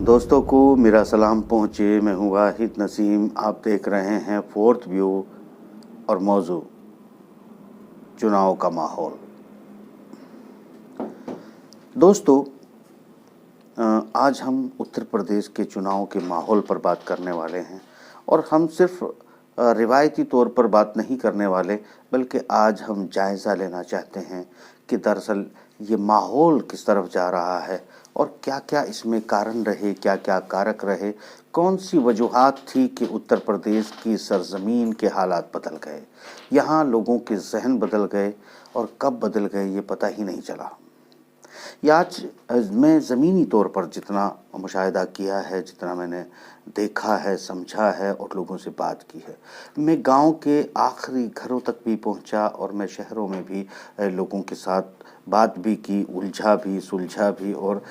दोस्तों को मेरा सलाम पहुँचे। मैं हूँ वाहिद नसीम। आप देख रहे हैं फोर्थ व्यू और मौजू चुनाव का माहौल। दोस्तों, आज हम उत्तर प्रदेश के चुनाव के माहौल पर बात करने वाले हैं और हम सिर्फ रिवायती तौर पर बात नहीं करने वाले, बल्कि आज हम जायज़ा लेना चाहते हैं कि दरअसल ये माहौल किस तरफ जा रहा है और क्या क्या इसमें कारण रहे, क्या क्या कारक रहे, कौन सी वजूहात थी कि उत्तर प्रदेश की सरजमीन के हालात बदल गए, यहाँ लोगों के जहन बदल गए और कब बदल गए ये पता ही नहीं चला। ये आज मैं ज़मीनी तौर पर जितना मुशाहिदा किया है, जितना मैंने देखा है, समझा है और लोगों से बात की है, मैं गांव के आखिरी घरों तक भी पहुंचा और मैं शहरों में भी लोगों के साथ बात भी की, उलझा भी, सुलझा भी और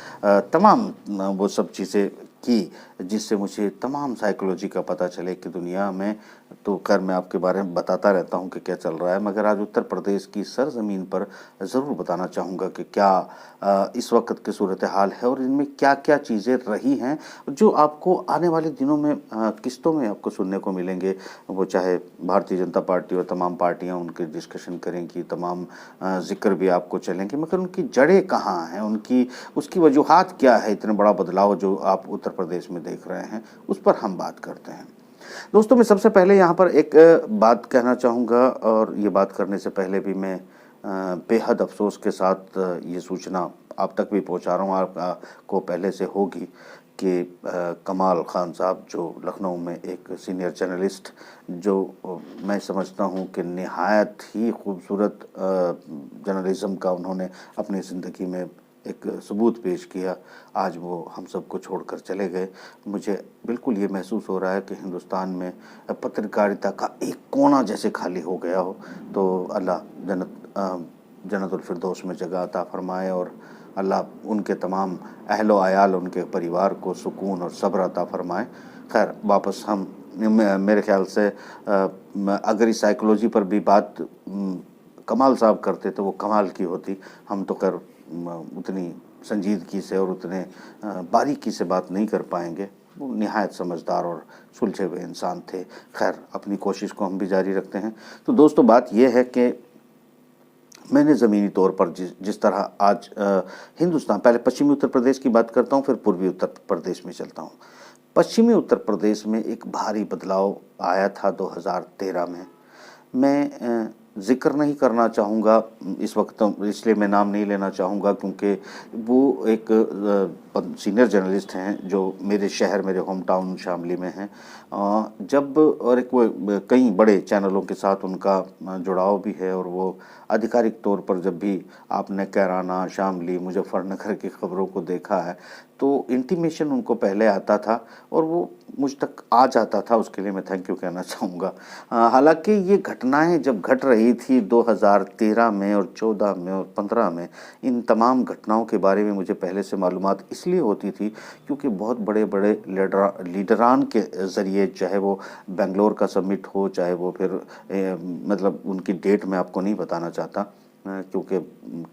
तमाम वो सब चीज़ें की जिससे मुझे तमाम साइकोलॉजी का पता चले कि दुनिया में तो खैर मैं आपके बारे में बताता रहता हूँ कि क्या चल रहा है, मगर आज उत्तर प्रदेश की सरज़मीन पर ज़रूर बताना चाहूँगा कि क्या इस वक्त की सूरत हाल है और इनमें क्या क्या चीज़ें रही हैं जो आपको आने वाले दिनों में किस्तों में आपको सुनने को मिलेंगे। वो चाहे भारतीय जनता पार्टी और तमाम पार्टियाँ उनके डिस्कशन करेंगी, तमाम जिक्र भी आपको चलेंगे, मगर उनकी जड़ें कहाँ हैं, उनकी उसकी वजूहात क्या है, इतने बड़ा बदलाव जो आप उत्तर प्रदेश में देख रहे हैं उस पर हम बात करते हैं। दोस्तों, मैं सबसे पहले यहाँ पर एक बात कहना चाहूँगा और ये बात करने से पहले भी मैं बेहद अफसोस के साथ ये सूचना आप तक भी पहुँचा रहा हूँ, आपको पहले से होगी कि कमाल खान साहब जो लखनऊ में एक सीनियर जर्नलिस्ट, जो मैं समझता हूँ कि निहायत ही खूबसूरत जर्नलिज़म का उन्होंने अपनी ज़िंदगी में एक सबूत पेश किया, आज वो हम सबको छोड़कर चले गए। मुझे बिल्कुल ये महसूस हो रहा है कि हिंदुस्तान में पत्रकारिता का एक कोना जैसे खाली हो गया हो। तो अल्लाह जन्नतुल फिरदौस में जगह अता फरमाए और अल्लाह उनके तमाम अहलो आयाल, उनके परिवार को सुकून और सब्र अता फरमाए। खैर, वापस हम मेरे ख्याल से अगर इस साइकोलॉजी पर भी बात कमाल साहब करते तो वो कमाल की होती। हम तो खैर उतनी संजीदगी से और उतने बारीकी से बात नहीं कर पाएंगे। वो निहायत समझदार और सुलझे हुए इंसान थे। खैर, अपनी कोशिश को हम भी जारी रखते हैं। तो दोस्तों, बात यह है कि मैंने ज़मीनी तौर पर जिस तरह आज हिंदुस्तान, पहले पश्चिमी उत्तर प्रदेश की बात करता हूँ, फिर पूर्वी उत्तर प्रदेश में चलता हूँ। पश्चिमी उत्तर प्रदेश में एक भारी बदलाव आया था 2013 में। मैं ज़िक्र नहीं करना चाहूँगा इस वक्त, इसलिए मैं नाम नहीं लेना चाहूँगा क्योंकि वो एक सीनियर जर्नलिस्ट हैं जो मेरे शहर, मेरे होम टाउन शामली में हैं। जब और एक वो कई बड़े चैनलों के साथ उनका जुड़ाव भी है और वो आधिकारिक तौर पर जब भी आपने कैराना, शामली, मुजफ्फरनगर की खबरों को देखा है तो इंटीमेशन उनको पहले आता था और वो मुझ तक आ जाता था, उसके लिए मैं थैंक यू कहना चाहूँगा। हालांकि ये घटनाएं जब घट रही थी 2013 में और 14 में और 15 में, इन तमाम घटनाओं के बारे में मुझे पहले से मालूमात इसलिए होती थी क्योंकि बहुत बड़े बड़े लीडरान के ज़रिए, चाहे वो बेंगलोर का समिट हो, चाहे वो फिर मतलब उनकी डेट मैं आपको नहीं बताना चाहता क्योंकि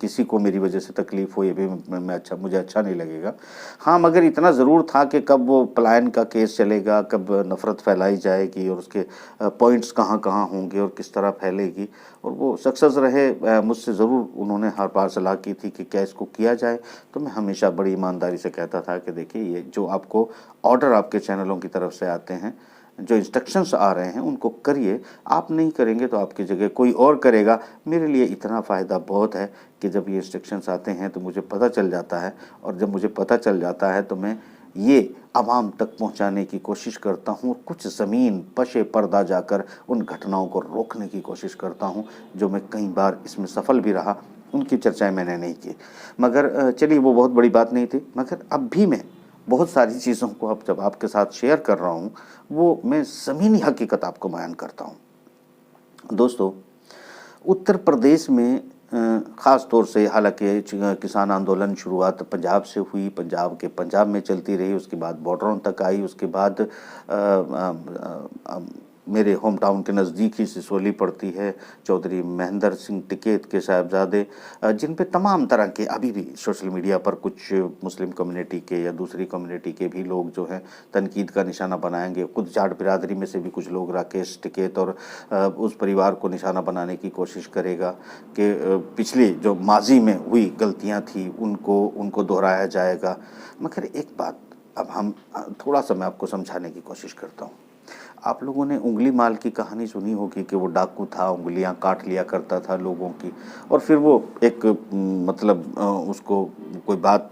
किसी को मेरी वजह से तकलीफ़ हो ये भी मुझे अच्छा नहीं लगेगा। हाँ, मगर इतना ज़रूर था कि कब वो पलायन का केस चलेगा, कब नफ़रत फैलाई जाएगी और उसके पॉइंट्स कहाँ कहाँ होंगे और किस तरह फैलेगी, और वो सक्सेस रहे। मुझसे ज़रूर उन्होंने हर बार सलाह की थी कि क्या इसको किया जाए, तो मैं हमेशा बड़ी ईमानदारी से कहता था कि देखिए, ये जो आपको ऑर्डर आपके चैनलों की तरफ से आते हैं, जो इंस्ट्रक्शंस आ रहे हैं, उनको करिए। आप नहीं करेंगे तो आपकी जगह कोई और करेगा। मेरे लिए इतना फ़ायदा बहुत है कि जब ये इंस्ट्रक्शंस आते हैं तो मुझे पता चल जाता है, और जब मुझे पता चल जाता है तो मैं ये आवाम तक पहुंचाने की कोशिश करता हूँ। कुछ ज़मीन पशे पर्दा जाकर उन घटनाओं को रोकने की कोशिश करता हूँ, जो मैं कई बार इसमें सफल भी रहा। उनकी चर्चाएँ मैंने नहीं की, मगर चलिए वो बहुत बड़ी बात नहीं थी। मगर अब भी मैं बहुत सारी चीज़ों को अब जब आपके साथ शेयर कर रहा हूँ, वो मैं ज़मीनी हकीकत आपको बयान करता हूँ। दोस्तों, उत्तर प्रदेश में ख़ास तौर से, हालांकि किसान आंदोलन शुरुआत पंजाब से हुई, पंजाब में चलती रही, उसके बाद बॉर्डरों तक आई, उसके बाद मेरे होम टाउन के नज़दीक ही सिसोली पड़ती है, चौधरी महेंद्र सिंह टिकैत के साहबजादे, जिन पे तमाम तरह के अभी भी सोशल मीडिया पर कुछ मुस्लिम कम्युनिटी के या दूसरी कम्युनिटी के भी लोग जो हैं तनकीद का निशाना बनाएंगे। खुद जाट बिरादरी में से भी कुछ लोग राकेश टिकैत और उस परिवार को निशाना बनाने की कोशिश करेगा कि पिछली जो माजी में हुई गलतियां थी उनको दोहराया जाएगा। मगर एक बात, अब हम थोड़ा सा मैं आपको समझाने की कोशिश करता हूँ। आप लोगों ने उंगली माल की कहानी सुनी होगी कि वो डाकू था, उंगलियां काट लिया करता था लोगों की, और फिर वो एक मतलब उसको कोई बात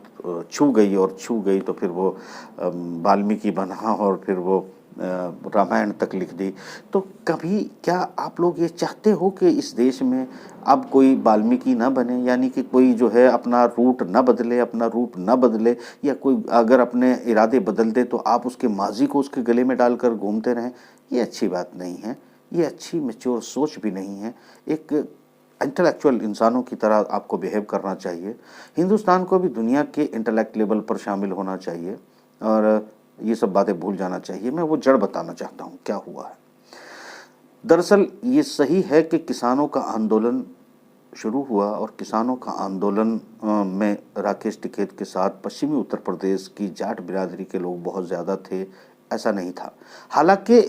छू गई तो फिर वो वाल्मीकि बना और फिर वो रामायण तक लिख दी। तो कभी क्या आप लोग ये चाहते हो कि इस देश में अब कोई वाल्मीकि ना बने, यानी कि कोई जो है अपना रूट ना बदले, अपना रूप ना बदले, या कोई अगर अपने इरादे बदल दे तो आप उसके माजी को उसके गले में डालकर घूमते रहें? ये अच्छी बात नहीं है, ये अच्छी मैच्योर सोच भी नहीं है। एक इंटेलेक्चुअल इंसानों की तरह आपको बिहेव करना चाहिए। हिंदुस्तान को भी दुनिया के इंटेलेक्ट लेवल पर शामिल होना चाहिए और ये सब बातें भूल जाना चाहिए। मैं वो जड़ बताना चाहता हूँ क्या हुआ है। दरअसल ये सही है कि किसानों का आंदोलन शुरू हुआ और किसानों का आंदोलन में राकेश टिकैत के साथ पश्चिमी उत्तर प्रदेश की जाट बिरादरी के लोग बहुत ज़्यादा थे, ऐसा नहीं था। हालांकि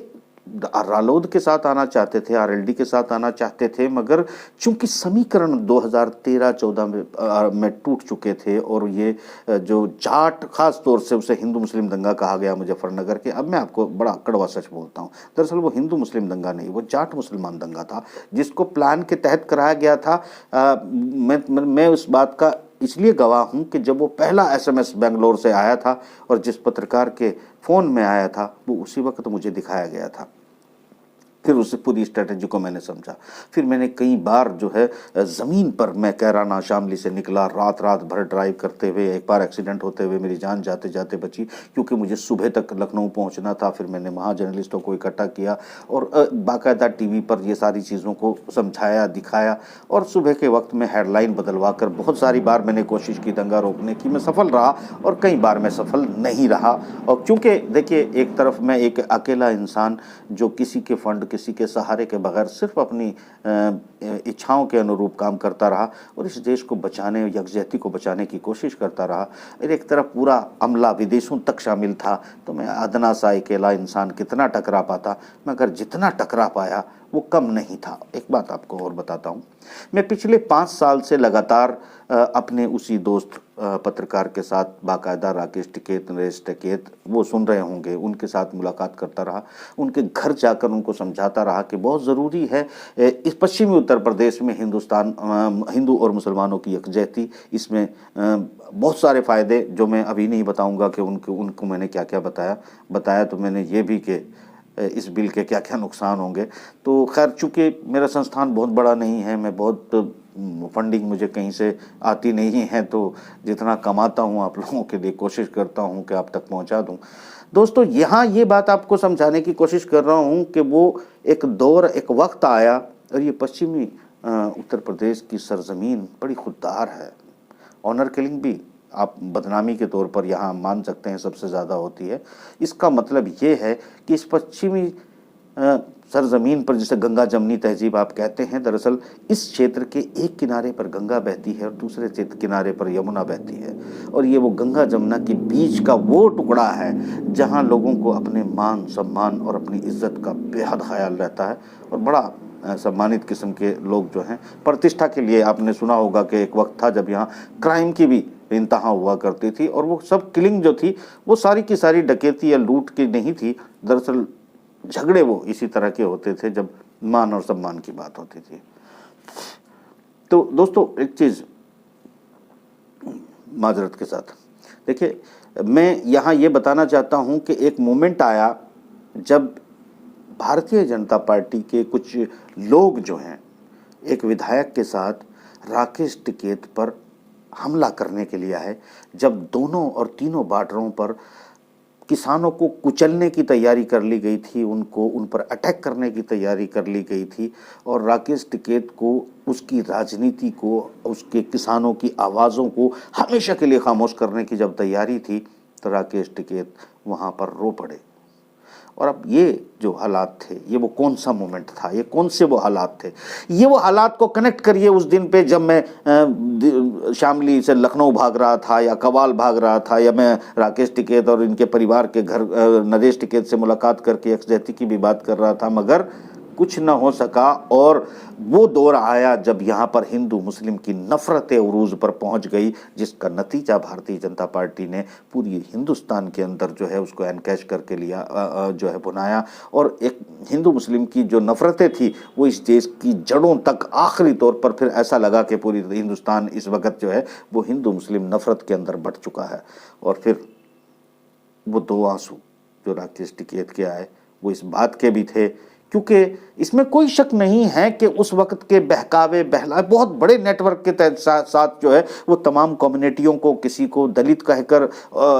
रालोद के साथ आना चाहते थे, आरएलडी के साथ आना चाहते थे, मगर चूंकि समीकरण 2013-14 में टूट चुके थे और ये जो जाट, खास तौर से उसे हिंदू मुस्लिम दंगा कहा गया मुजफ्फरनगर के। अब मैं आपको बड़ा कड़वा सच बोलता हूँ, दरअसल वो हिंदू मुस्लिम दंगा नहीं, वो जाट मुसलमान दंगा था जिसको प्लान के तहत कराया गया था। मैं उस बात का इसलिए गवाह हूँ कि जब वो पहला एसएमएस बेंगलोर से आया था और जिस पत्रकार के फ़ोन में आया था वो उसी वक्त मुझे दिखाया गया था। फिर उस पूरी स्ट्रेटजी को मैंने समझा। फिर मैंने कई बार जो है ज़मीन पर मैं कैराना शामली से निकला, रात रात भर ड्राइव करते हुए। एक बार एक्सीडेंट होते हुए मेरी जान जाते जाते बची, क्योंकि मुझे सुबह तक लखनऊ पहुंचना था। फिर मैंने वहाँ जर्नलिस्टों को इकट्ठा किया और बाकायदा टीवी पर ये सारी चीज़ों को समझाया, दिखाया, और सुबह के वक्त में हेडलाइन बदलवा कर बहुत सारी बार मैंने कोशिश की दंगा रोकने की। मैं सफल रहा और कई बार मैं सफल नहीं रहा। और क्योंकि देखिए, एक तरफ मैं एक अकेला इंसान जो किसी के फंड, किसी के सहारे के बगैर सिर्फ अपनी इच्छाओं के अनुरूप काम करता रहा और इस देश को बचाने, यकजहती को बचाने की कोशिश करता रहा। और एक तरफ पूरा अमला विदेशों तक शामिल था, तो मैं अदना सा अकेला इंसान कितना टकरा पाता, मगर जितना टकरा पाया वो कम नहीं था। एक बात आपको और बताता हूँ, मैं पिछले 5 साल से लगातार अपने उसी दोस्त पत्रकार के साथ बाकायदा, राकेश टिकैत, नरेश टिकैत, वो सुन रहे होंगे, उनके साथ मुलाकात करता रहा, उनके घर जाकर उनको समझाता रहा कि बहुत ज़रूरी है इस पश्चिमी उत्तर प्रदेश में हिंदू और मुसलमानों की यकजहती। इसमें बहुत सारे फ़ायदे जो मैं अभी नहीं बताऊंगा कि उनको मैंने क्या क्या बताया तो मैंने ये भी कि इस बिल के क्या क्या नुकसान होंगे। तो खैर, चूँकि मेरा संस्थान बहुत बड़ा नहीं है, मैं बहुत फंडिंग मुझे कहीं से आती नहीं है, तो जितना कमाता हूँ आप लोगों के लिए कोशिश करता हूँ कि आप तक पहुँचा दूँ। दोस्तों, यहाँ ये बात आपको समझाने की कोशिश कर रहा हूँ कि वो एक दौर, एक वक्त आया और ये पश्चिमी उत्तर प्रदेश की सरजमीन बड़ी खुददार है। ऑनर किलिंग भी आप बदनामी के तौर पर यहाँ मान सकते हैं सबसे ज़्यादा होती है। इसका मतलब ये है कि इस पश्चिमी सरजमीन पर, जिसे गंगा जमनी तहजीब आप कहते हैं, दरअसल इस क्षेत्र के एक किनारे पर गंगा बहती है और दूसरे किनारे पर यमुना बहती है। और ये वो गंगा जमुना के बीच का वो टुकड़ा है जहाँ लोगों को अपने मान सम्मान और अपनी इज्जत का बेहद ख्याल रहता है और बड़ा सम्मानित किस्म के लोग जो हैं, प्रतिष्ठा के लिए। आपने सुना होगा कि एक वक्त था जब यहाँ क्राइम की भी इंतहा हुआ करती थी, और वो सब किलिंग जो थी वो सारी की सारी डकैती या लूट की नहीं थी, दरअसल झगड़े वो इसी तरह के होते थे जब मान और सम्मान की बात होती थी। तो दोस्तों, एक चीज़ माजरत के साथ देखिए, मैं यहाँ ये बताना चाहता हूँ कि एक मोमेंट आया जब भारतीय जनता पार्टी के कुछ लोग जो हैं, एक विधायक के साथ राकेश टिकैत पर हमला करने के लिए आए। जब दोनों और तीनों बॉर्डरों पर किसानों को कुचलने की तैयारी कर ली गई थी, उन पर अटैक करने की तैयारी कर ली गई थी, और राकेश टिकैत को, उसकी राजनीति को, उसके किसानों की आवाज़ों को हमेशा के लिए खामोश करने की जब तैयारी थी, तो राकेश टिकैत वहाँ पर रो पड़े और अब ये जो हालात थे, ये वो कौन सा मोमेंट था, ये कौन से वो हालात थे, ये वो हालात को कनेक्ट करिए उस दिन पे जब मैं शामली से लखनऊ भाग रहा था या कवाल भाग रहा था, या मैं राकेश टिकैत और इनके परिवार के घर नरेश टिकैत से मुलाकात करके यकजहती की भी बात कर रहा था, मगर कुछ न हो सका। और वो दौर आया जब यहाँ पर हिंदू मुस्लिम की नफरतें उरूज पर पहुँच गई, जिसका नतीजा भारतीय जनता पार्टी ने पूरी हिंदुस्तान के अंदर जो है उसको एनकैश करके लिया, जो है बुनाया। और एक हिंदू मुस्लिम की जो नफरतें थी वो इस देश की जड़ों तक आखिरी तौर पर फिर ऐसा लगा कि पूरी हिंदुस्तान इस वक्त जो है वो हिंदू मुस्लिम नफरत के अंदर बट चुका है। और फिर वो दो आंसू जो राकेश टिकैत के आए वो इस बात के भी थे, क्योंकि इसमें कोई शक नहीं है कि उस वक्त के बहकावे बहलावे बहुत बड़े नेटवर्क के साथ जो है वो तमाम कम्युनिटियों को, किसी को दलित कहकर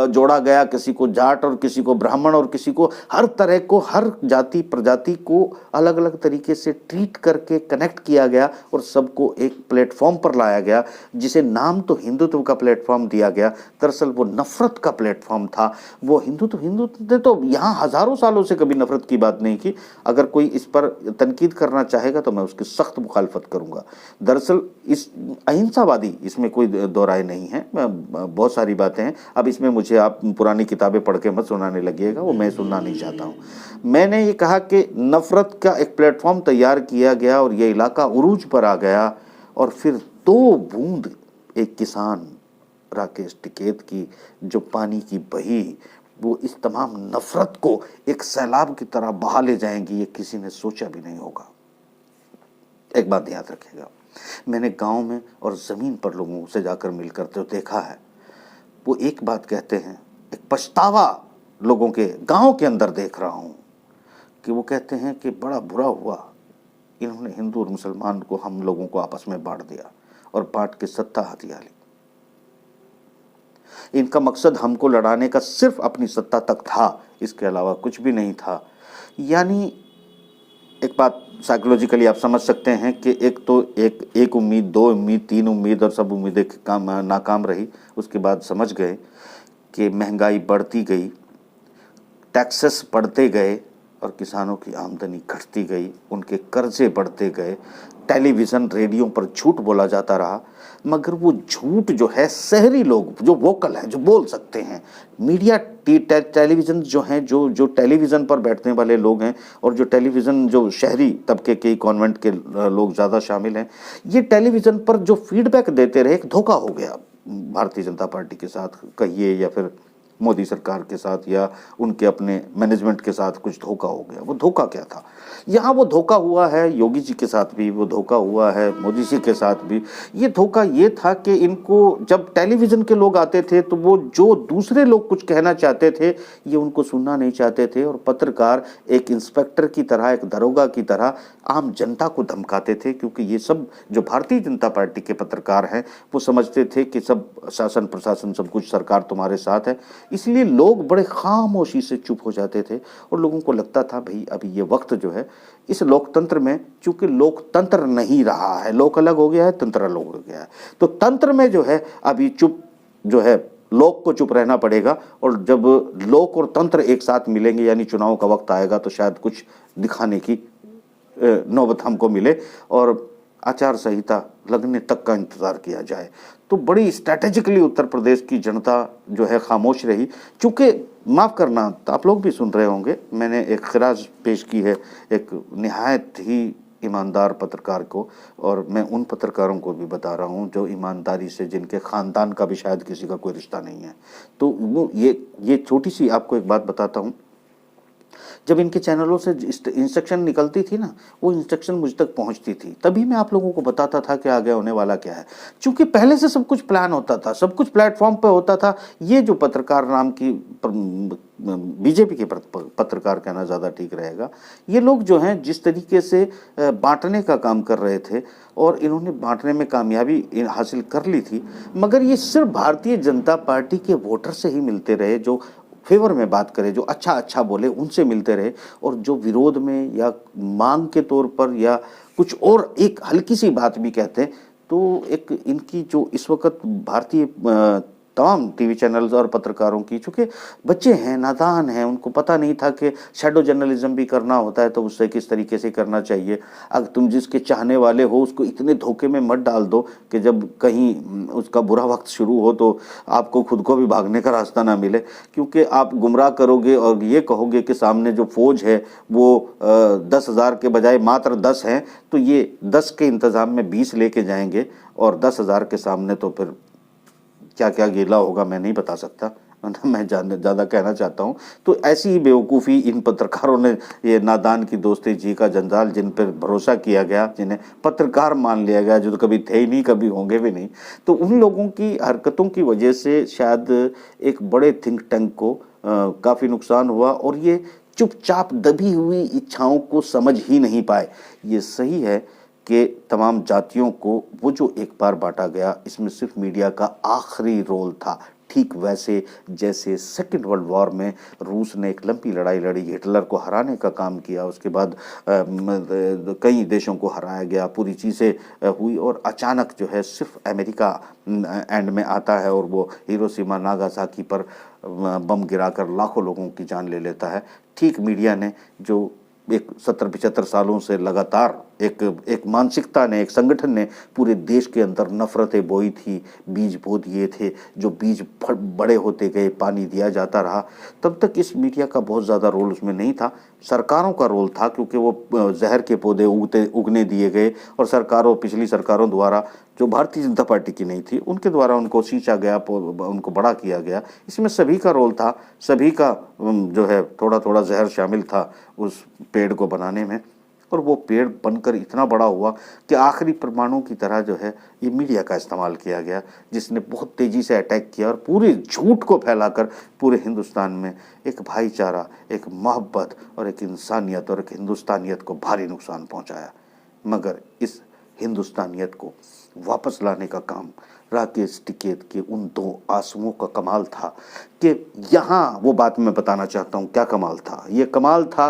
जोड़ा गया, किसी को जाट और किसी को ब्राह्मण और किसी को हर तरह को, हर जाति प्रजाति को अलग अलग तरीके से ट्रीट करके कनेक्ट किया गया और सबको एक प्लेटफॉर्म पर लाया गया, जिसे नाम तो हिंदुत्व का प्लेटफॉर्म दिया गया, दरअसल वो नफरत का प्लेटफॉर्म था। वो हिंदुत्व ने तो यहाँ हजारों सालों से कभी नफरत की बात नहीं की। अगर कोई इस पर तनकीद करना चाहेगा तो मैं उसकी सख्त मुखालफत करूंगा। दरअसल इस अहिंसावादी, इसमें कोई दो राय नहीं है, बहुत सारी बातें हैं। अब इसमें मुझे आप पुरानी किताबें पढ़ के मत सुनाने लगिएगा, वो मैं सुनना नहीं चाहता हूँ। मैंने ये कहा कि नफरत का एक प्लेटफॉर्म तैयार किया गया और ये इलाका उरूज पर आ गया, और फिर दो बूंद एक किसान राकेश टिकैत की जो पानी की बही, वो इस तमाम नफरत को एक सैलाब की तरह बहा ले जाएंगी, ये किसी ने सोचा भी नहीं होगा। एक बात याद रखिएगा, मैंने गांव में और ज़मीन पर लोगों से जाकर मिलकर जो देखा है, वो एक बात कहते हैं, एक पछतावा लोगों के गांव के अंदर देख रहा हूँ कि वो कहते हैं कि बड़ा बुरा हुआ, इन्होंने हिंदू और मुसलमान को, हम लोगों को आपस में बांट दिया और बांट के सत्ता हथिया ली। इनका मकसद हमको लड़ाने का सिर्फ अपनी सत्ता तक था, इसके अलावा कुछ भी नहीं था। यानी एक बात साइकोलॉजिकली आप समझ सकते हैं कि एक तो एक उम्मीद, दो उम्मीद, तीन उम्मीद और सब उम्मीदें नाकाम रही। उसके बाद समझ गए कि महंगाई बढ़ती गई, टैक्सेस बढ़ते गए और किसानों की आमदनी घटती गई, उनके कर्जे बढ़ते गए, टेलीविज़न रेडियो पर झूठ बोला जाता रहा, मगर वो झूठ जो है शहरी लोग जो वोकल हैं, जो बोल सकते हैं, मीडिया टेलीविज़न जो हैं, जो टेलीविज़न पर बैठने वाले लोग हैं, और जो टेलीविज़न जो शहरी तबके के कॉन्वेंट के लोग ज़्यादा शामिल हैं, ये टेलीविज़न पर जो फीडबैक देते रहे, एक धोखा हो गया भारतीय जनता पार्टी के साथ कहिए, या फिर मोदी सरकार के साथ, या उनके अपने मैनेजमेंट के साथ कुछ धोखा हो गया। वो धोखा क्या था? यहाँ वो धोखा हुआ है योगी जी के साथ भी, वो धोखा हुआ है मोदी जी के साथ भी। ये धोखा ये था कि इनको जब टेलीविज़न के लोग आते थे तो वो जो दूसरे लोग कुछ कहना चाहते थे ये उनको सुनना नहीं चाहते थे, और पत्रकार एक इंस्पेक्टर की तरह, एक दरोगा की तरह आम जनता को धमकाते थे, क्योंकि ये सब जो भारतीय जनता पार्टी के पत्रकार हैं वो समझते थे कि सब शासन प्रशासन सब कुछ सरकार तुम्हारे साथ है। इसलिए लोग बड़े खामोशी से चुप हो जाते थे और लोगों को लगता था भाई अभी ये वक्त जो है इस लोकतंत्र में, चूंकि लोकतंत्र नहीं रहा है, लोक अलग हो गया है, तंत्र अलग हो गया है, तो तंत्र में जो है अभी चुप जो है, लोक को चुप रहना पड़ेगा। और जब लोक और तंत्र एक साथ मिलेंगे, यानी चुनाव का वक्त आएगा, तो शायद कुछ दिखाने की नौबत हमको मिले और आचार संहिता लगने तक का इंतज़ार किया जाए। तो बड़ी स्ट्रैटेजिकली उत्तर प्रदेश की जनता जो है खामोश रही। चूँकि माफ़ करना, तो आप लोग भी सुन रहे होंगे, मैंने एक खिराज पेश की है एक निहायत ही ईमानदार पत्रकार को, और मैं उन पत्रकारों को भी बता रहा हूँ जो ईमानदारी से, जिनके ख़ानदान का भी शायद किसी का कोई रिश्ता नहीं है। तो वो ये छोटी सी आपको एक बात बताता हूँ, जब इनके चैनलों से इंस्ट्रक्शन निकलती थी ना, वो इंस्ट्रक्शन मुझ तक पहुंचती थी, तभी मैं आप लोगों को बताता था कि आगे होने वाला क्या है। क्योंकि पहले से सब कुछ प्लान होता था, सब कुछ प्लेटफॉर्म पे होता था। ये जो पत्रकार नाम की, बीजेपी के पत्रकार कहना ज़्यादा ठीक रहेगा, ये लोग जो हैं जिस तरीके से बांटने का काम कर रहे थे, और इन्होंने बांटने में कामयाबी हासिल कर ली थी, मगर ये सिर्फ भारतीय जनता पार्टी के वोटर से ही मिलते रहे, जो फेवर में बात करे, जो अच्छा बोले, उनसे मिलते रहे। और जो विरोध में या मांग के तौर पर या कुछ और एक हल्की सी बात भी कहते हैं, तो एक इनकी जो इस वक्त भारतीय तमाम टीवी चैनल्स और पत्रकारों की, चूँकि बच्चे हैं, नादान हैं, उनको पता नहीं था कि शैडो जर्नलिज्म भी करना होता है तो उससे किस तरीके से करना चाहिए। अगर तुम जिसके चाहने वाले हो उसको इतने धोखे में मत डाल दो कि जब कहीं उसका बुरा वक्त शुरू हो तो आपको खुद को भी भागने का रास्ता ना मिले, क्योंकि आप गुमराह करोगे और ये कहोगे कि सामने जो फौज है वो 10,000 के बजाय मात्र 10 हैं, तो ये 10 के इंतज़ाम में 20 लेके जाएंगे और 10,000 के सामने तो फिर क्या क्या गिला होगा मैं नहीं बता सकता, मैं ज़्यादा कहना चाहता हूँ। तो ऐसी ही बेवकूफ़ी इन पत्रकारों ने, ये नादान की दोस्ती जी का जंजाल, जिन पर भरोसा किया गया, जिन्हें पत्रकार मान लिया गया, जो तो कभी थे ही नहीं, कभी होंगे भी नहीं, तो उन लोगों की हरकतों की वजह से शायद एक बड़े थिंक टैंक को काफ़ी नुकसान हुआ और ये चुपचाप दबी हुई इच्छाओं को समझ ही नहीं पाए। ये सही है कि तमाम जातियों को वो जो एक बार बांटा गया, इसमें सिर्फ मीडिया का आखिरी रोल था। ठीक वैसे जैसे सेकेंड वर्ल्ड वॉर में रूस ने एक लंबी लड़ाई लड़ी, हिटलर को हराने का काम किया, उसके बाद कई देशों को हराया गया, पूरी चीज़ें हुई और अचानक जो है सिर्फ अमेरिका एंड में आता है और वो हिरोशिमा नागासाकी पर बम गिराकर लाखों लोगों की जान ले लेता है। ठीक मीडिया ने जो एक 70-75 सालों से लगातार एक मानसिकता ने, एक संगठन ने पूरे देश के अंदर नफरतें बोई थी, बीज बो दिए थे, जो बीज बड़े होते गए, पानी दिया जाता रहा, तब तक इस मीडिया का बहुत ज़्यादा रोल उसमें नहीं था। सरकारों का रोल था, क्योंकि वो जहर के पौधे उगने दिए गए और सरकारों, पिछली सरकारों द्वारा, जो भारतीय जनता पार्टी की नहीं थी, उनके द्वारा उनको सींचा गया, उनको बड़ा किया गया। इसमें सभी का रोल था, सभी का जो है थोड़ा थोड़ा जहर शामिल था उस पेड़ को बनाने में, और वो पेड़ बनकर इतना बड़ा हुआ कि आखिरी परमाणु की तरह जो है ये मीडिया का इस्तेमाल किया गया, जिसने बहुत तेज़ी से अटैक किया और पूरे झूठ को फैलाकर पूरे हिंदुस्तान में एक भाईचारा, एक मोहब्बत और एक इंसानियत और एक हिंदुस्तानियत को भारी नुकसान पहुंचाया। मगर इस हिंदुस्तानियत को वापस लाने का काम राकेश टिकैत के उन 2 आंसुओं का कमाल था कि यहाँ वो बात मैं बताना चाहता हूँ क्या कमाल था। ये कमाल था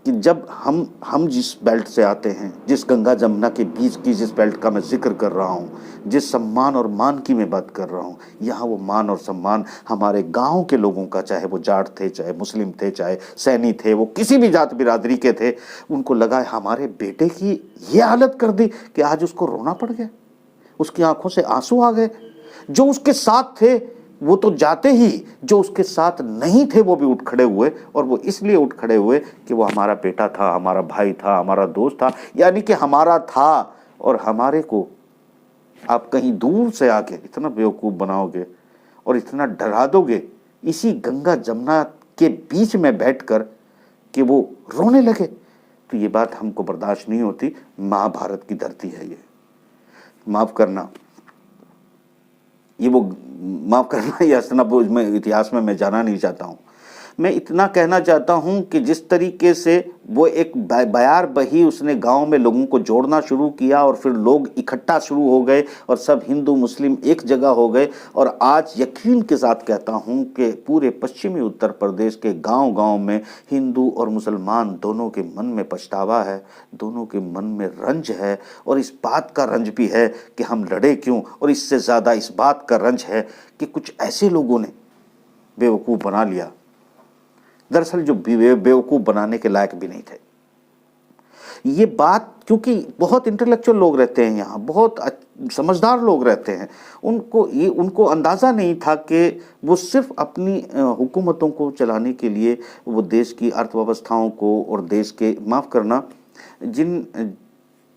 कि जब हम जिस बेल्ट से आते हैं, जिस गंगा जमुना के बीच की जिस बेल्ट का मैं जिक्र कर रहा हूँ, जिस सम्मान और मान की मैं बात कर रहा हूँ, यहाँ वो मान और सम्मान हमारे गांव के लोगों का, चाहे वो जाट थे, चाहे मुस्लिम थे, चाहे सैनी थे, वो किसी भी जात बिरादरी के थे, उनको लगा हमारे बेटे की ये हालत कर दी कि आज उसको रोना पड़ गया, उसकी आंखों से आंसू आ गए। जो उसके साथ थे वो तो जाते ही, जो उसके साथ नहीं थे वो भी उठ खड़े हुए, और वो इसलिए उठ खड़े हुए कि वो हमारा बेटा था, हमारा भाई था, हमारा दोस्त था, यानी कि हमारा था। और हमारे को आप कहीं दूर से आके इतना बेवकूफ़ बनाओगे और इतना डरा दोगे इसी गंगा जमुना के बीच में बैठकर कि वो रोने लगे, तो ये बात हमको बर्दाश्त नहीं होती। महाभारत की धरती है ये, माफ़ करना, ये वो माफ़ करना, ये हस्तिनापुर में इतिहास में मैं जाना नहीं चाहता हूँ। मैं इतना कहना चाहता हूँ कि जिस तरीके से वो एक बयार बही उसने गांव में लोगों को जोड़ना शुरू किया और फिर लोग इकट्ठा शुरू हो गए और सब हिंदू मुस्लिम एक जगह हो गए, और आज यकीन के साथ कहता हूँ कि पूरे पश्चिमी उत्तर प्रदेश के गांव-गांव में हिंदू और मुसलमान दोनों के मन में पछतावा है, दोनों के मन में रंज है, और इस बात का रंज भी है कि हम लड़े क्यों, और इससे ज़्यादा इस बात का रंज है कि कुछ ऐसे लोगों ने बेवकूफ़ बना लिया, दरअसल जो बेवकूफ़ बनाने के लायक भी नहीं थे। ये बात, क्योंकि बहुत इंटेलेक्चुअल लोग रहते हैं यहाँ, बहुत समझदार लोग रहते हैं, उनको अंदाज़ा नहीं था कि वो सिर्फ अपनी हुकूमतों को चलाने के लिए वो देश की अर्थव्यवस्थाओं को और देश के, माफ़ करना, जिन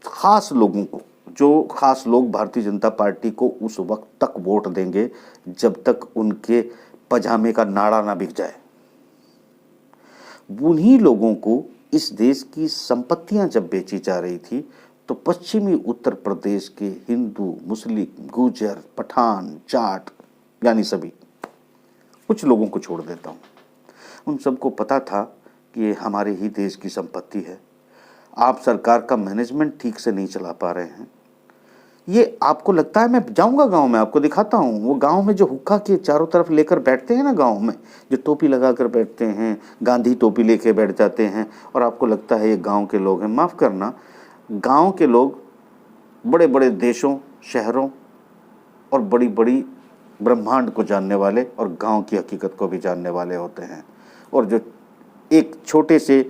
ख़ास लोगों को, जो ख़ास लोग भारतीय जनता पार्टी को उस वक्त तक वोट देंगे जब तक उनके पजामे का नाड़ा ना बिक जाए, उन्हीं लोगों को इस देश की संपत्तियां जब बेची जा रही थी तो पश्चिमी उत्तर प्रदेश के हिंदू, मुस्लिम, गुर्जर, पठान, जाट, यानी सभी, कुछ लोगों को छोड़ देता हूँ, उन सबको पता था कि ये हमारे ही देश की संपत्ति है। आप सरकार का मैनेजमेंट ठीक से नहीं चला पा रहे हैं। ये आपको लगता है, मैं जाऊंगा गांव में आपको दिखाता हूँ, वो गांव में जो हुक्का के चारों तरफ लेकर बैठते हैं ना, गांव में जो टोपी लगा कर बैठते हैं, गांधी टोपी लेके बैठ जाते हैं, और आपको लगता है ये गांव के लोग हैं। माफ़ करना, गांव के लोग बड़े बड़े देशों, शहरों और बड़ी बड़ी ब्रह्मांड को जानने वाले और गांव की हकीकत को भी जानने वाले होते हैं। और जो एक छोटे से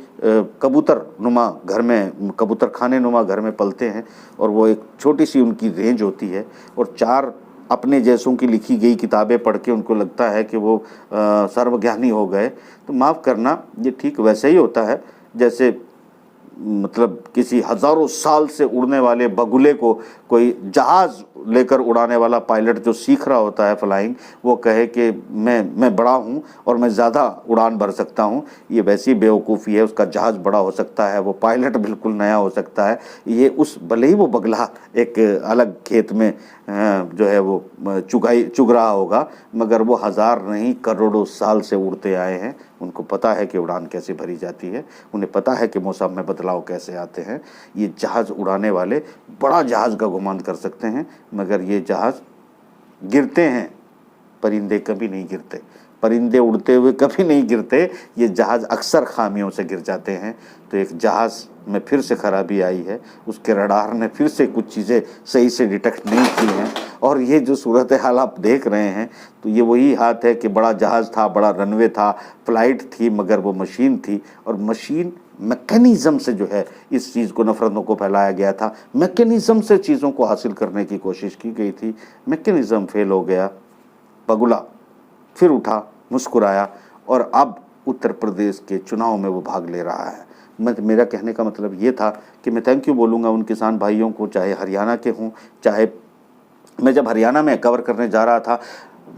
कबूतर नुमा घर में, कबूतर खाने नुमा घर में पलते हैं और वो एक छोटी सी उनकी रेंज होती है और चार अपने जैसों की लिखी गई किताबें पढ़ के उनको लगता है कि वो सर्वज्ञानी हो गए, तो माफ़ करना, ये ठीक वैसे ही होता है जैसे मतलब किसी हज़ारों साल से उड़ने वाले बगुले को कोई जहाज़ लेकर उड़ाने वाला पायलट जो सीख रहा होता है फ्लाइंग, वो कहे कि मैं बड़ा हूँ और मैं ज़्यादा उड़ान भर सकता हूँ। ये वैसी बेवकूफ़ी है। उसका जहाज़ बड़ा हो सकता है, वो पायलट बिल्कुल नया हो सकता है। ये उस भले ही वो बगला एक अलग खेत में जो है वो चुग रहा होगा, मगर वो हज़ार नहीं करोड़ों साल से उड़ते आए हैं। उनको पता है कि उड़ान कैसे भरी जाती है, उन्हें पता है कि मौसम में बदलाव कैसे आते हैं। ये जहाज़ उड़ाने वाले बड़ा जहाज़ का गुमान कर सकते हैं, मगर ये जहाज़ गिरते हैं, परिंदे कभी नहीं गिरते, परिंदे उड़ते हुए कभी नहीं गिरते। ये जहाज़ अक्सर खामियों से गिर जाते हैं। तो एक जहाज़ में फिर से खराबी आई है, उसके रडार ने फिर से कुछ चीज़ें सही से डिटेक्ट नहीं की हैं। और ये जो सूरत हाल आप देख रहे हैं, तो ये वही हाथ है कि बड़ा जहाज़ था, बड़ा रनवे था, फ्लाइट थी, मगर वो मशीन थी। और मशीन मैकेनिज़्म से जो है इस चीज़ को, नफरतों को फैलाया गया था। मैकेनिज़्म से चीज़ों को हासिल करने की कोशिश की गई थी, मैकेनिज़्म फेल हो गया। बगुला फिर उठा, मुस्कुराया और अब उत्तर प्रदेश के चुनाव में वो भाग ले रहा है। मेरा कहने का मतलब ये था कि मैं थैंक यू बोलूँगा उन किसान भाइयों को, चाहे हरियाणा के हों, चाहे मैं जब हरियाणा में कवर करने जा रहा था,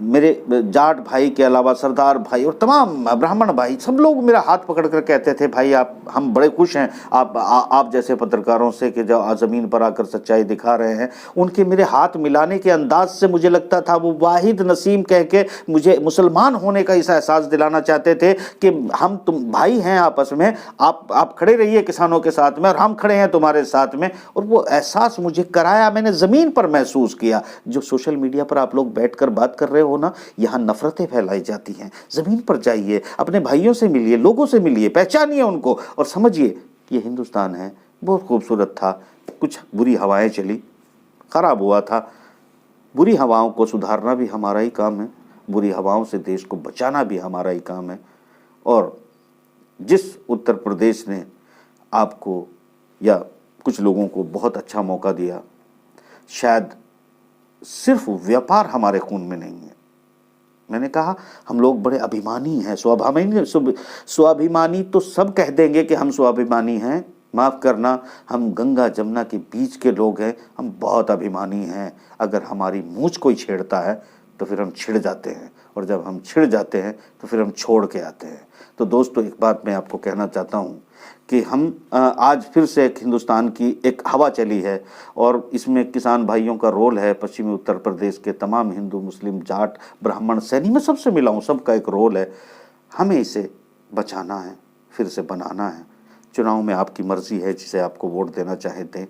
मेरे जाट भाई के अलावा सरदार भाई और तमाम ब्राह्मण भाई सब लोग मेरा हाथ पकड़ कर कहते थे, भाई आप, हम बड़े खुश हैं आप जैसे पत्रकारों से कि जो ज़मीन पर आकर सच्चाई दिखा रहे हैं। उनके मेरे हाथ मिलाने के अंदाज से मुझे लगता था वो वाहिद नसीम कह के मुझे मुसलमान होने का इस एहसास दिलाना चाहते थे कि हम तुम भाई हैं आपस में, आप खड़े रहिए किसानों के साथ में और हम खड़े हैं तुम्हारे साथ में। और वो एहसास मुझे कराया, मैंने ज़मीन पर महसूस किया। जो सोशल मीडिया पर आप लोग बैठ कर बात कर रहे हो ना, यहाँ नफरतें फैलाई जाती हैं। ज़मीन पर जाइए, अपने भाइयों से मिलिए, लोगों से मिलिए, पहचानिए उनको और समझिए ये हिंदुस्तान है, बहुत खूबसूरत था। कुछ बुरी हवाएं चली, ख़राब हुआ था। बुरी हवाओं को सुधारना भी हमारा ही काम है, बुरी हवाओं से देश को बचाना भी हमारा ही काम है। और जिस उत्तर प्रदेश ने आपको या कुछ लोगों को बहुत अच्छा मौका दिया, शायद सिर्फ व्यापार हमारे खून में नहीं है। मैंने कहा हम लोग बड़े अभिमानी हैं, स्वाभिमानी तो सब कह देंगे कि हम स्वाभिमानी हैं। माफ़ करना, हम गंगा जमुना के बीच के लोग हैं, हम बहुत अभिमानी हैं। अगर हमारी मूंछ कोई छेड़ता है तो फिर हम छिड़ जाते हैं, और जब हम छिड़ जाते हैं तो फिर हम छोड़ के आते हैं। तो दोस्तों, एक बात मैं आपको कहना चाहता हूँ कि हम आज फिर से एक हिंदुस्तान की एक हवा चली है और इसमें किसान भाइयों का रोल है। पश्चिमी उत्तर प्रदेश के तमाम हिंदू, मुस्लिम, जाट, ब्राह्मण, सैनी, मैं सबसे मिला हूँ, सबका एक रोल है। हमें इसे बचाना है, फिर से बनाना है। चुनाव में आपकी मर्ज़ी है, जिसे आपको वोट देना चाहे दें,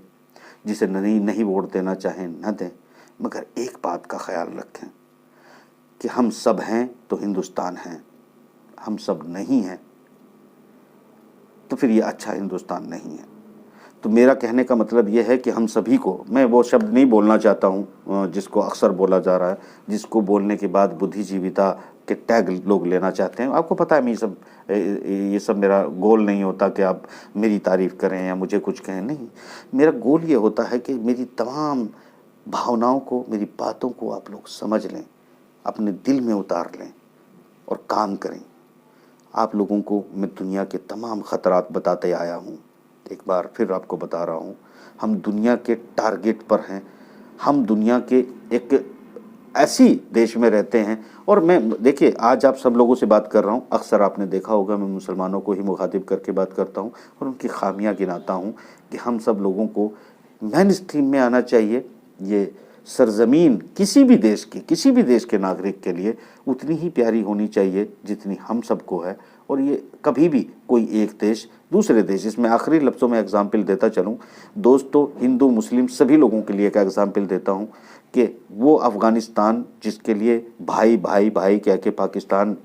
जिसे नहीं वोट देना चाहें न दें, मगर एक बात का ख्याल रखें कि हम सब हैं तो हिंदुस्तान है, हम सब नहीं हैं तो फिर ये अच्छा हिंदुस्तान नहीं है। तो मेरा कहने का मतलब ये है कि हम सभी को, मैं वो शब्द नहीं बोलना चाहता हूँ जिसको अक्सर बोला जा रहा है, जिसको बोलने के बाद बुद्धिजीविता के टैग लोग लेना चाहते हैं। आपको पता है ये सब मेरा गोल नहीं होता कि आप मेरी तारीफ़ करें या मुझे कुछ कहें, नहीं। मेरा गोल ये होता है कि मेरी तमाम भावनाओं को, मेरी बातों को आप लोग समझ लें, अपने दिल में उतार लें और काम करें। आप लोगों को मैं दुनिया के तमाम ख़तरात बताते आया हूँ, एक बार फिर आपको बता रहा हूँ, हम दुनिया के टारगेट पर हैं। हम दुनिया के एक ऐसी देश में रहते हैं। और मैं देखिए, आज आप सब लोगों से बात कर रहा हूँ, अक्सर आपने देखा होगा मैं मुसलमानों को ही मुखातिब करके बात करता हूँ और उनकी खामियां गिनाता हूँ कि हम सब लोगों को मेन स्ट्रीम में आना चाहिए। ये सरजमीन किसी भी देश के नागरिक के लिए उतनी ही प्यारी होनी चाहिए जितनी हम सबको है। और ये कभी भी कोई एक देश दूसरे देश, इसमें आखिरी लफ्ज़ों में एग्जाम्पल देता चलूँ दोस्तों, हिंदू मुस्लिम सभी लोगों के लिए एक एग्जाम्पल देता हूँ कि वो अफ़गानिस्तान जिसके लिए भाई भाई भाई कह के पाकिस्तान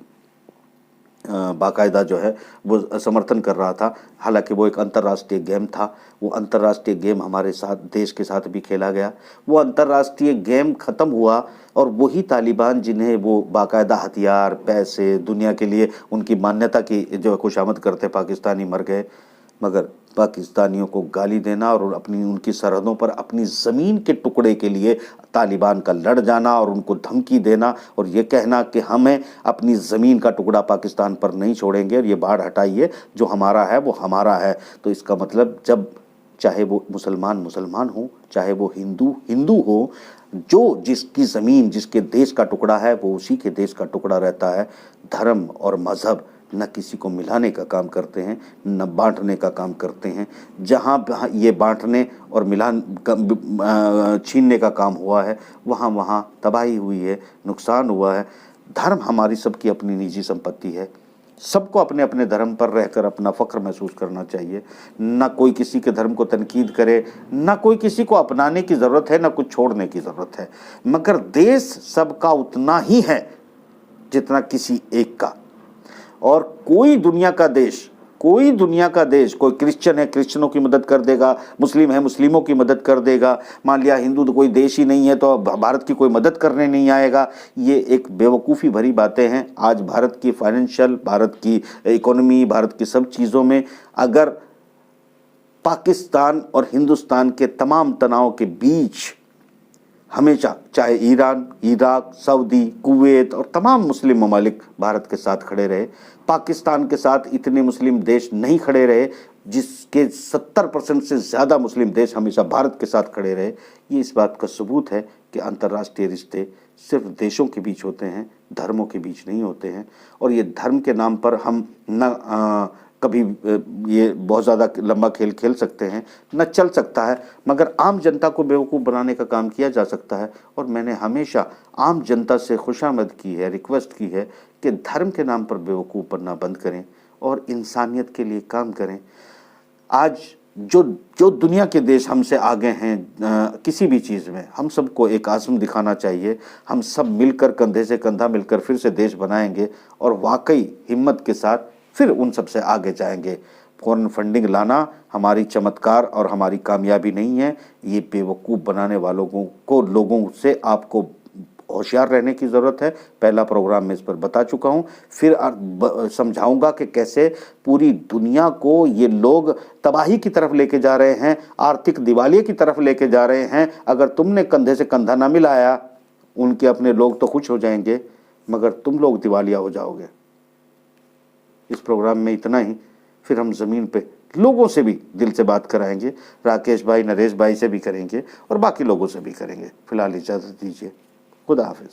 बाकायदा जो है वो समर्थन कर रहा था। हालांकि वो एक अंतर्राष्ट्रीय गेम था, वो अंतर्राष्ट्रीय गेम हमारे साथ देश के साथ भी खेला गया। वो अंतर्राष्ट्रीय गेम ख़त्म हुआ और वही तालिबान जिन्हें वो बाकायदा हथियार, पैसे, दुनिया के लिए उनकी मान्यता की जो खुशामद करते पाकिस्तानी मर गए। मगर पाकिस्तानियों को गाली देना और अपनी उनकी सरहदों पर अपनी ज़मीन के टुकड़े के लिए तालिबान का लड़ जाना और उनको धमकी देना और ये कहना कि हमें अपनी ज़मीन का टुकड़ा पाकिस्तान पर नहीं छोड़ेंगे और ये बाढ़ हटाइए, जो हमारा है वो हमारा है। तो इसका मतलब जब चाहे वो मुसलमान मुसलमान हो, चाहे वो हिंदू हिंदू हो, जो जिसकी ज़मीन जिसके देश का टुकड़ा है वो उसी के देश का टुकड़ा रहता है। धर्म और मज़हब न किसी को मिलाने का काम करते हैं, न बांटने का काम करते हैं। जहाँ ये बांटने और छीनने का काम हुआ है वहाँ वहाँ तबाही हुई है, नुकसान हुआ है। धर्म हमारी सबकी अपनी निजी संपत्ति है। सबको अपने अपने धर्म पर रहकर अपना फ़ख्र महसूस करना चाहिए। न कोई किसी के धर्म को तनकीद करे, न कोई किसी को अपनाने की ज़रूरत है, न कुछ छोड़ने की ज़रूरत है। मगर देश सबका उतना ही है जितना किसी एक का। और कोई दुनिया का देश, कोई क्रिश्चियन है क्रिश्चियनों की मदद कर देगा, मुस्लिम है मुस्लिमों की मदद कर देगा। मान लिया हिंदू तो कोई देश ही नहीं है तो भारत की कोई मदद करने नहीं आएगा। ये एक बेवकूफ़ी भरी बातें हैं। आज भारत की फाइनेंशियल, भारत की इकोनॉमी, भारत की सब चीज़ों में अगर पाकिस्तान और हिंदुस्तान के तमाम तनाव के बीच हमेशा चाहे ईरान, इराक, सऊदी, कुवैत और तमाम मुस्लिम ममालिक भारत के साथ खड़े रहे, पाकिस्तान के साथ इतने मुस्लिम देश नहीं खड़े रहे जिसके 70% से ज़्यादा मुस्लिम देश हमेशा भारत के साथ खड़े रहे, ये इस बात का सबूत है कि अंतर्राष्ट्रीय रिश्ते सिर्फ देशों के बीच होते हैं, धर्मों के बीच नहीं होते हैं। और ये धर्म के नाम पर हम न कभी ये बहुत ज़्यादा लंबा खेल खेल सकते हैं, न चल सकता है, मगर आम जनता को बेवकूफ़ बनाने का काम किया जा सकता है। और मैंने हमेशा आम जनता से खुशामद की है, रिक्वेस्ट की है कि धर्म के नाम पर बेवकूफ़ बनना बंद करें और इंसानियत के लिए काम करें। आज जो दुनिया के देश हमसे आगे हैं किसी भी चीज़ में, हम सबको एक आज़म दिखाना चाहिए। हम सब मिलकर कंधे से कंधा मिलकर फिर से देश बनाएंगे और वाकई हिम्मत के साथ फिर उन सबसे आगे जाएंगे। फॉरेन फंडिंग लाना हमारी चमत्कार और हमारी कामयाबी नहीं है। ये बेवकूफ़ बनाने वालों को लोगों से आपको होशियार रहने की ज़रूरत है। पहला प्रोग्राम में इस पर बता चुका हूँ, फिर समझाऊंगा कि कैसे पूरी दुनिया को ये लोग तबाही की तरफ लेके जा रहे हैं, आर्थिक दिवालिये की तरफ लेके जा रहे हैं। अगर तुमने कंधे से कंधा ना मिलाया, उनके अपने लोग तो खुश हो जाएंगे मगर तुम लोग दिवालिया हो जाओगे। इस प्रोग्राम में इतना ही, फिर हम ज़मीन पे लोगों से भी दिल से बात कराएंगे। राकेश भाई, नरेश भाई से भी करेंगे और बाकी लोगों से भी करेंगे। फिलहाल इजाज़त दीजिए। खुदा हाफिज़।